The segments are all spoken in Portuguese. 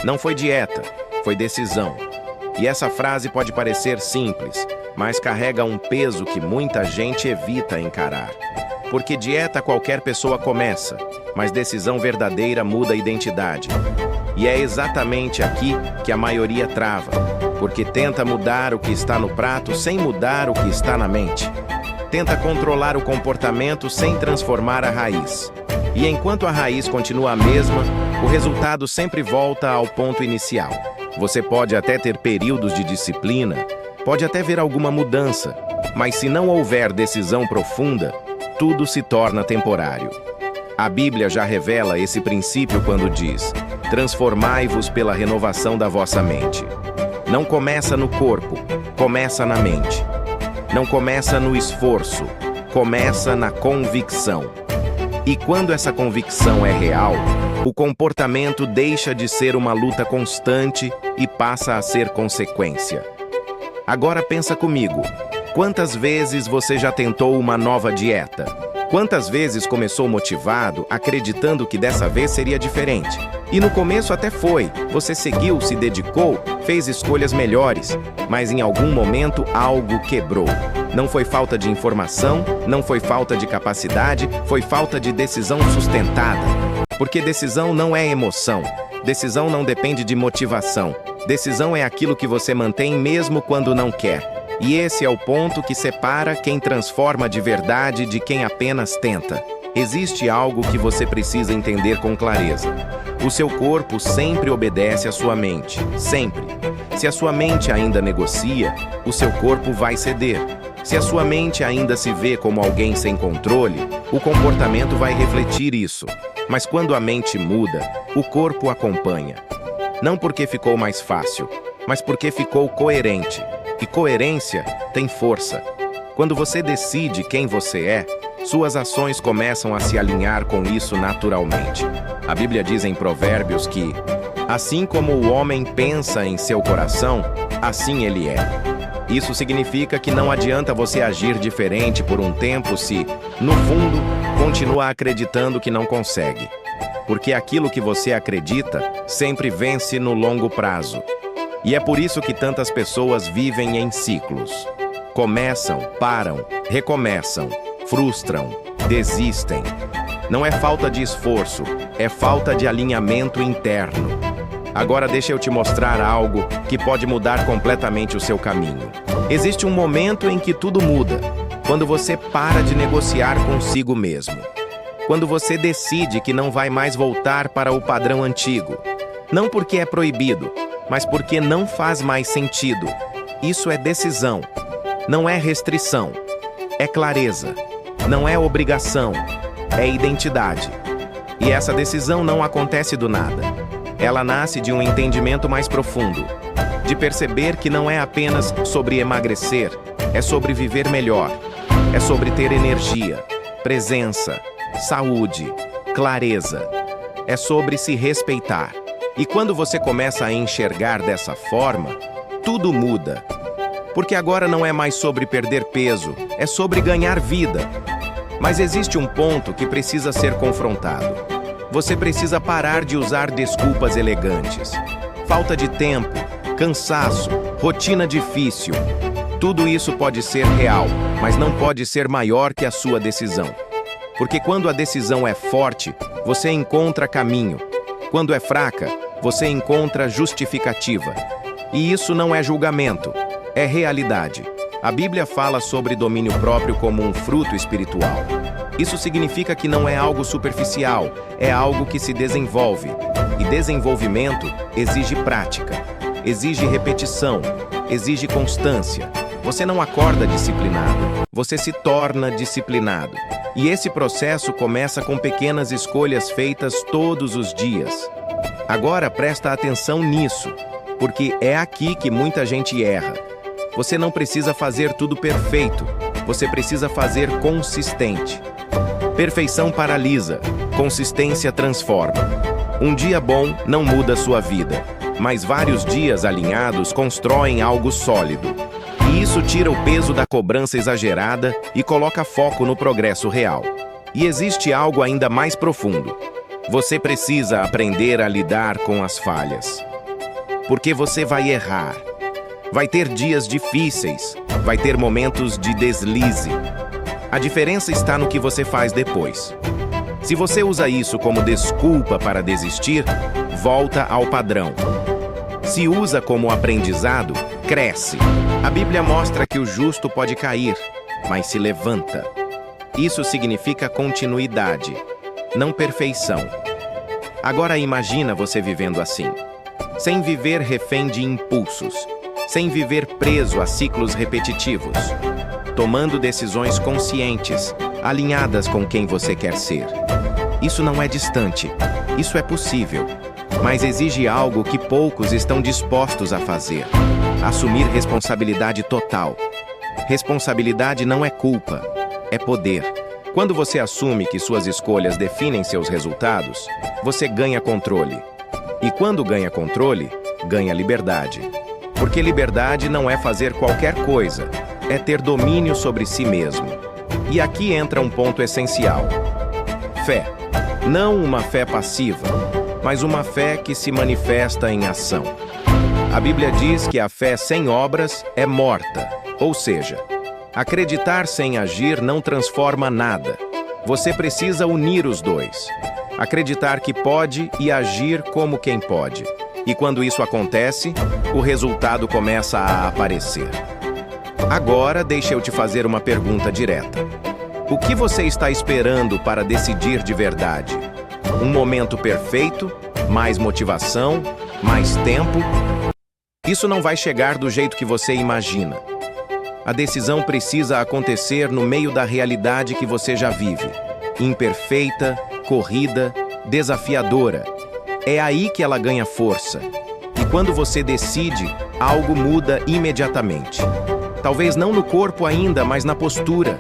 Não foi dieta, foi decisão. E essa frase pode parecer simples, mas carrega um peso que muita gente evita encarar. Porque dieta qualquer pessoa começa, mas decisão verdadeira muda a identidade. E é exatamente aqui que a maioria trava, porque tenta mudar o que está no prato sem mudar o que está na mente. Tenta controlar o comportamento sem transformar a raiz. E enquanto a raiz continua a mesma, o resultado sempre volta ao ponto inicial. Você pode até ter períodos de disciplina, pode até ver alguma mudança, mas se não houver decisão profunda, tudo se torna temporário. A Bíblia já revela esse princípio quando diz: transformai-vos pela renovação da vossa mente. Não começa no corpo, começa na mente. Não começa no esforço, começa na convicção. E quando essa convicção é real, o comportamento deixa de ser uma luta constante e passa a ser consequência. Agora pensa comigo, quantas vezes você já tentou uma nova dieta? Quantas vezes começou motivado, acreditando que dessa vez seria diferente? E no começo até foi, você seguiu, se dedicou, fez escolhas melhores, mas em algum momento algo quebrou. Não foi falta de informação, não foi falta de capacidade, foi falta de decisão sustentada. Porque decisão não é emoção, decisão não depende de motivação, decisão é aquilo que você mantém mesmo quando não quer. E esse é o ponto que separa quem transforma de verdade de quem apenas tenta. Existe algo que você precisa entender com clareza. O seu corpo sempre obedece à sua mente, sempre. Se a sua mente ainda negocia, o seu corpo vai ceder. Se a sua mente ainda se vê como alguém sem controle, o comportamento vai refletir isso. Mas quando a mente muda, o corpo acompanha. Não porque ficou mais fácil, mas porque ficou coerente. E coerência tem força. Quando você decide quem você é, suas ações começam a se alinhar com isso naturalmente. A Bíblia diz em Provérbios que, assim como o homem pensa em seu coração, assim ele é. Isso significa que não adianta você agir diferente por um tempo se, no fundo, continua acreditando que não consegue. Porque aquilo que você acredita sempre vence no longo prazo. E é por isso que tantas pessoas vivem em ciclos. Começam, param, recomeçam, frustram, desistem. Não é falta de esforço, é falta de alinhamento interno. Agora deixa eu te mostrar algo que pode mudar completamente o seu caminho. Existe um momento em que tudo muda, quando você para de negociar consigo mesmo. Quando você decide que não vai mais voltar para o padrão antigo. Não porque é proibido, mas porque não faz mais sentido. Isso é decisão. Não é restrição. É clareza. Não é obrigação. É identidade. E essa decisão não acontece do nada. Ela nasce de um entendimento mais profundo. De perceber que não é apenas sobre emagrecer, é sobre viver melhor. É sobre ter energia, presença, saúde, clareza. É sobre se respeitar. E quando você começa a enxergar dessa forma, tudo muda. Porque agora não é mais sobre perder peso, é sobre ganhar vida. Mas existe um ponto que precisa ser confrontado. Você precisa parar de usar desculpas elegantes. Falta de tempo, cansaço, rotina difícil. Tudo isso pode ser real, mas não pode ser maior que a sua decisão. Porque quando a decisão é forte, você encontra caminho. Quando é fraca, você encontra justificativa. E isso não é julgamento, é realidade. A Bíblia fala sobre domínio próprio como um fruto espiritual. Isso significa que não é algo superficial, é algo que se desenvolve. E desenvolvimento exige prática, exige repetição, exige constância. Você não acorda disciplinado, você se torna disciplinado. E esse processo começa com pequenas escolhas feitas todos os dias. Agora presta atenção nisso, porque é aqui que muita gente erra. Você não precisa fazer tudo perfeito, você precisa fazer consistente. Perfeição paralisa, consistência transforma. Um dia bom não muda sua vida, mas vários dias alinhados constroem algo sólido. E isso tira o peso da cobrança exagerada e coloca foco no progresso real. E existe algo ainda mais profundo. Você precisa aprender a lidar com as falhas. Porque você vai errar. Vai ter dias difíceis. Vai ter momentos de deslize. A diferença está no que você faz depois. Se você usa isso como desculpa para desistir, volta ao padrão. Se usa como aprendizado, cresce. A Bíblia mostra que o justo pode cair, mas se levanta. Isso significa continuidade, não perfeição. Agora imagina você vivendo assim, sem viver refém de impulsos, sem viver preso a ciclos repetitivos, tomando decisões conscientes, alinhadas com quem você quer ser. Isso não é distante, isso é possível, mas exige algo que poucos estão dispostos a fazer: assumir responsabilidade total. Responsabilidade não é culpa, é poder. Quando você assume que suas escolhas definem seus resultados, você ganha controle. E quando ganha controle, ganha liberdade. Porque liberdade não é fazer qualquer coisa, é ter domínio sobre si mesmo. E aqui entra um ponto essencial: fé. Não uma fé passiva, mas uma fé que se manifesta em ação. A Bíblia diz que a fé sem obras é morta, ou seja, acreditar sem agir não transforma nada. Você precisa unir os dois. Acreditar que pode e agir como quem pode. E quando isso acontece, o resultado começa a aparecer. Agora, deixa eu te fazer uma pergunta direta. O que você está esperando para decidir de verdade? Um momento perfeito? Mais motivação? Mais tempo? Isso não vai chegar do jeito que você imagina. A decisão precisa acontecer no meio da realidade que você já vive. Imperfeita, corrida, desafiadora. É aí que ela ganha força. E quando você decide, algo muda imediatamente. Talvez não no corpo ainda, mas na postura,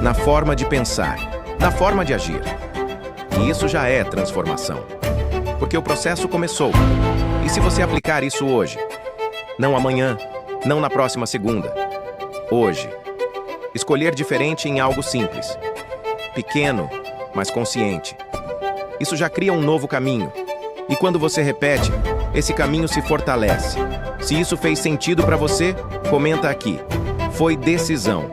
na forma de pensar, na forma de agir. E isso já é transformação. Porque o processo começou. E se você aplicar isso hoje? Não amanhã, não na próxima segunda. Hoje. Escolher diferente em algo simples. Pequeno, mas consciente. Isso já cria um novo caminho. E quando você repete, esse caminho se fortalece. Se isso fez sentido para você, comenta aqui. Foi decisão.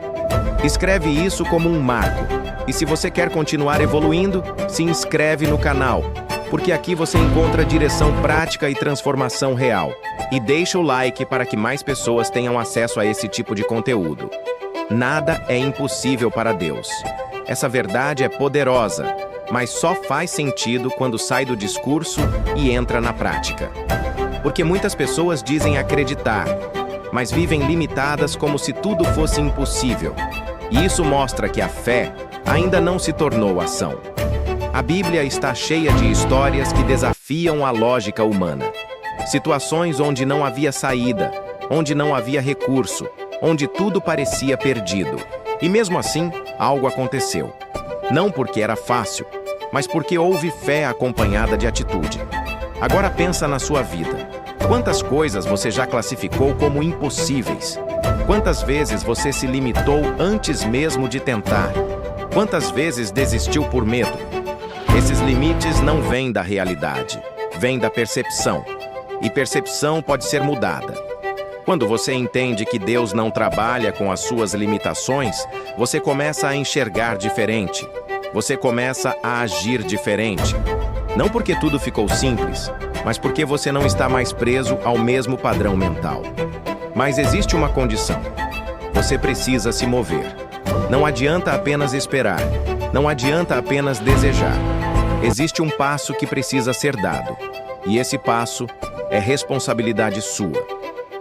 Escreve isso como um marco. E se você quer continuar evoluindo, se inscreve no canal, porque aqui você encontra direção prática e transformação real. E deixa o like para que mais pessoas tenham acesso a esse tipo de conteúdo. Nada é impossível para Deus. Essa verdade é poderosa, mas só faz sentido quando sai do discurso e entra na prática. Porque muitas pessoas dizem acreditar, mas vivem limitadas como se tudo fosse impossível. E isso mostra que a fé ainda não se tornou ação. A Bíblia está cheia de histórias que desafiam a lógica humana. Situações onde não havia saída, onde não havia recurso, onde tudo parecia perdido. E mesmo assim, algo aconteceu. Não porque era fácil, mas porque houve fé acompanhada de atitude. Agora pensa na sua vida. Quantas coisas você já classificou como impossíveis? Quantas vezes você se limitou antes mesmo de tentar? Quantas vezes desistiu por medo? Esses limites não vêm da realidade, vêm da percepção. E percepção pode ser mudada. Quando você entende que Deus não trabalha com as suas limitações, você começa a enxergar diferente. Você começa a agir diferente. Não porque tudo ficou simples, mas porque você não está mais preso ao mesmo padrão mental. Mas existe uma condição. Você precisa se mover. Não adianta apenas esperar. Não adianta apenas desejar. Existe um passo que precisa ser dado. E esse passo é responsabilidade sua.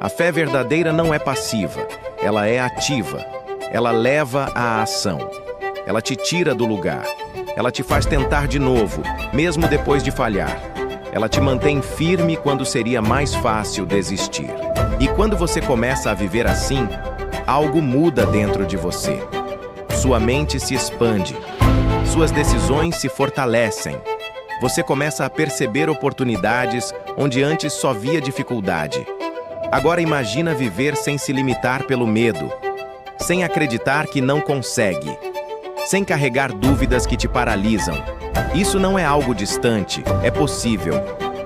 A fé verdadeira não é passiva. Ela é ativa. Ela leva à ação. Ela te tira do lugar. Ela te faz tentar de novo, mesmo depois de falhar. Ela te mantém firme quando seria mais fácil desistir. E quando você começa a viver assim, algo muda dentro de você. Sua mente se expande. Suas decisões se fortalecem. Você começa a perceber oportunidades onde antes só via dificuldade. Agora imagina viver sem se limitar pelo medo, sem acreditar que não consegue, sem carregar dúvidas que te paralisam. Isso não é algo distante, é possível,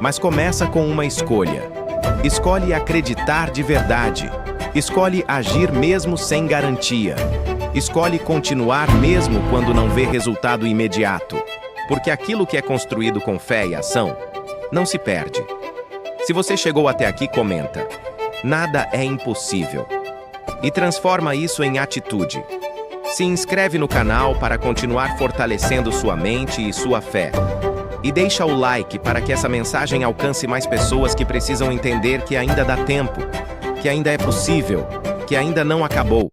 mas começa com uma escolha. Escolhe acreditar de verdade. Escolhe agir mesmo sem garantia. Escolhe continuar mesmo quando não vê resultado imediato. Porque aquilo que é construído com fé e ação não se perde. Se você chegou até aqui, comenta: nada é impossível. E transforma isso em atitude. Se inscreve no canal para continuar fortalecendo sua mente e sua fé. E deixa o like para que essa mensagem alcance mais pessoas que precisam entender que ainda dá tempo, que ainda é possível, que ainda não acabou.